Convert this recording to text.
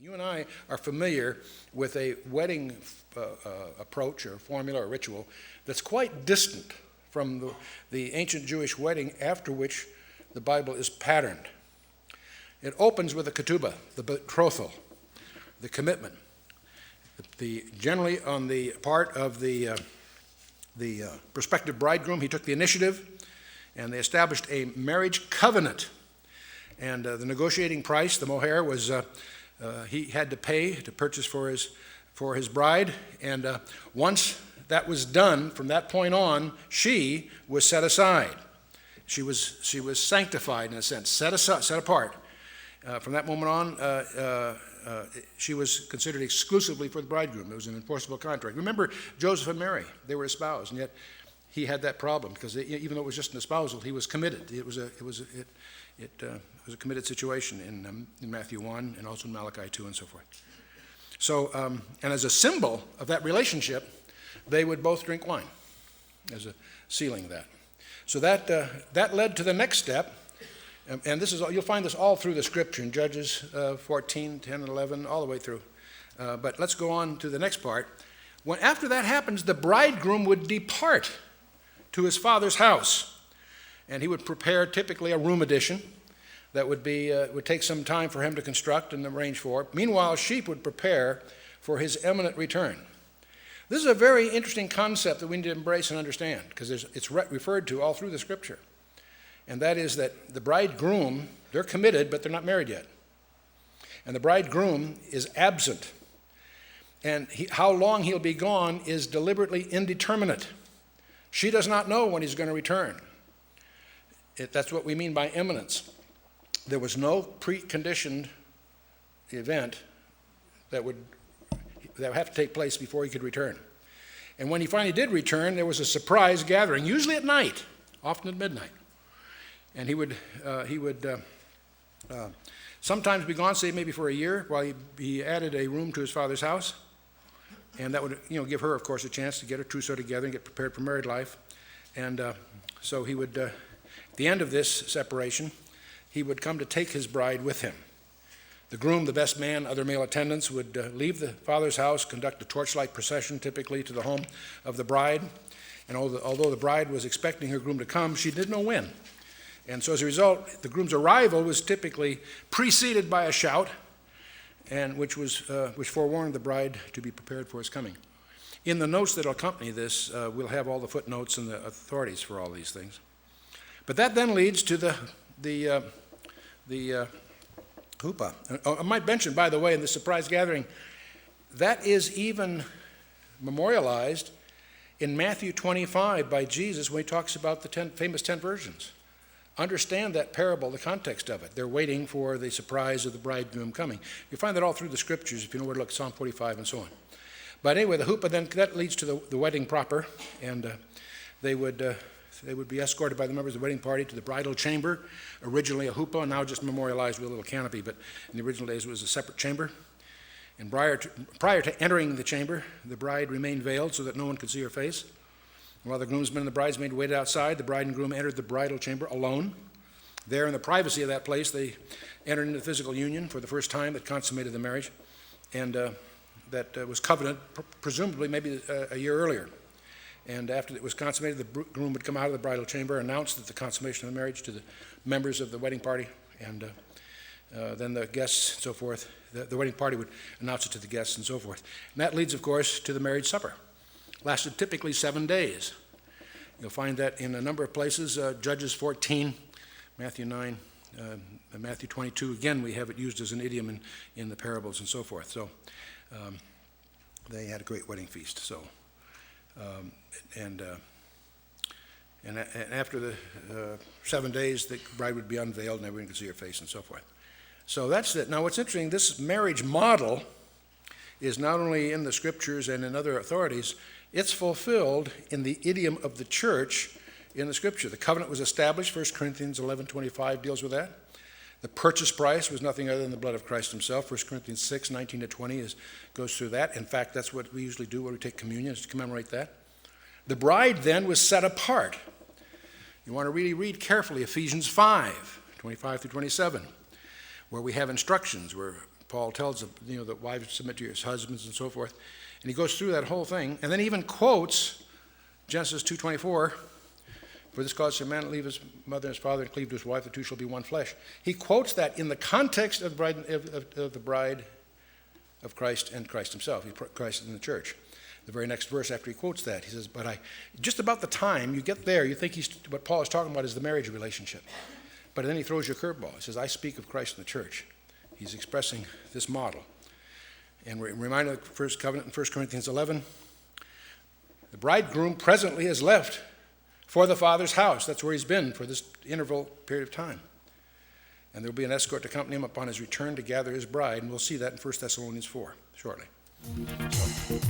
You and I are familiar with a wedding approach or formula or ritual that's quite distant from the ancient Jewish wedding after which the Bible is patterned. It opens with a ketubah, the betrothal, the commitment. Generally on the part of the prospective bridegroom, he took the initiative, and they established a marriage covenant. And the negotiating price, the moher, was he had to pay to purchase for his bride. And once that was done, from that point on, she was set aside. She was sanctified in a sense, set apart. From that moment on, she was considered exclusively for the bridegroom. It was an enforceable contract. Remember Joseph and Mary; they were espoused, and yet he had that problem because even though it was just an espousal, he was committed. It was a committed situation in Matthew 1 and also in Malachi 2 and so forth. So, and as a symbol of that relationship, they would both drink wine as a sealing of that. So that led to the next step. And this is you'll find this all through the Scripture in Judges 14, 10, and 11, all the way through. But let's go on to the next part. After that happens, the bridegroom would depart to his father's house, and he would prepare typically a room addition that would take some time for him to construct and arrange for. Meanwhile, she would prepare for his imminent return. This is a very interesting concept that we need to embrace and understand because it's referred to all through the Scripture. And that is that the bridegroom, they're committed, but they're not married yet. And the bridegroom is absent. And how long he'll be gone is deliberately indeterminate. She does not know when he's going to return. That's what we mean by imminence. There was no preconditioned event that would have to take place before he could return. And when he finally did return, there was a surprise gathering, usually at night, often at midnight. And he would sometimes be gone, say maybe for a year, while he added a room to his father's house. And that would give her, of course, a chance to get her trousseau together and get prepared for married life. And so he would, at the end of this separation, he would come to take his bride with him. The groom, the best man, other male attendants would leave the father's house, conduct a torchlight procession typically to the home of the bride. And although the bride was expecting her groom to come, she didn't know when. And so as a result, the groom's arrival was typically preceded by a shout, and which forewarned the bride to be prepared for his coming. In the notes that accompany this, we'll have all the footnotes and the authorities for all these things. But that then leads to the chuppah. I might mention, by the way, in the surprise gathering, that is even memorialized in Matthew 25 by Jesus when he talks about the famous 10 virgins. Understand that parable, the context of it. They're waiting for the surprise of the bridegroom coming. You find that all through the Scriptures, if you know where to look, Psalm 45 and so on. But anyway, the chuppah then, that leads to the wedding proper, and they would be escorted by the members of the wedding party to the bridal chamber, originally a chuppah, now just memorialized with a little canopy, but in the original days it was a separate chamber. And prior to entering the chamber, the bride remained veiled so that no one could see her face. While the groomsmen and the bridesmaid waited outside, the bride and groom entered the bridal chamber alone. There, in the privacy of that place, they entered into physical union for the first time that consummated the marriage, and that was covenant, presumably maybe a year earlier. And after it was consummated, the groom would come out of the bridal chamber, announce that the consummation of the marriage to the members of the wedding party, and then the guests and so forth. The wedding party would announce it to the guests and so forth. And that leads, of course, to the marriage supper. Lasted typically 7 days. You'll find that in a number of places, Judges 14, Matthew 9, Matthew 22. Again, we have it used as an idiom in the parables and so forth. So they had a great wedding feast. So and after the 7 days, the bride would be unveiled and everyone could see her face and so forth. So that's it. Now, what's interesting, this marriage model is not only in the Scriptures and in other authorities, it's fulfilled in the idiom of the church in the Scripture. The covenant was established. 1 Corinthians 11:25 deals with that. The purchase price was nothing other than the blood of Christ himself. 1 Corinthians 6:19-20 goes through that. In fact, that's what we usually do when we take communion, is to commemorate that. The bride then was set apart. You want to really read carefully Ephesians 5:25-27, where we have instructions where Paul tells that wives submit to your husbands and so forth. And he goes through that whole thing, and then he even quotes Genesis 2:24, for this cause shall a man leave his mother and his father and cleave to his wife, the two shall be one flesh. He quotes that in the context of the bride of Christ and Christ himself, Christ in the church. The very next verse after he quotes that, he says, just about the time you get there, you think what Paul is talking about is the marriage relationship. But then he throws you a curveball. He says, I speak of Christ in the church. He's expressing this model. And we're reminded of the first covenant in 1 Corinthians 11. The bridegroom presently has left for the Father's house. That's where he's been for this interval period of time. And there will be an escort to accompany him upon his return to gather his bride. And we'll see that in 1 Thessalonians 4 shortly. So.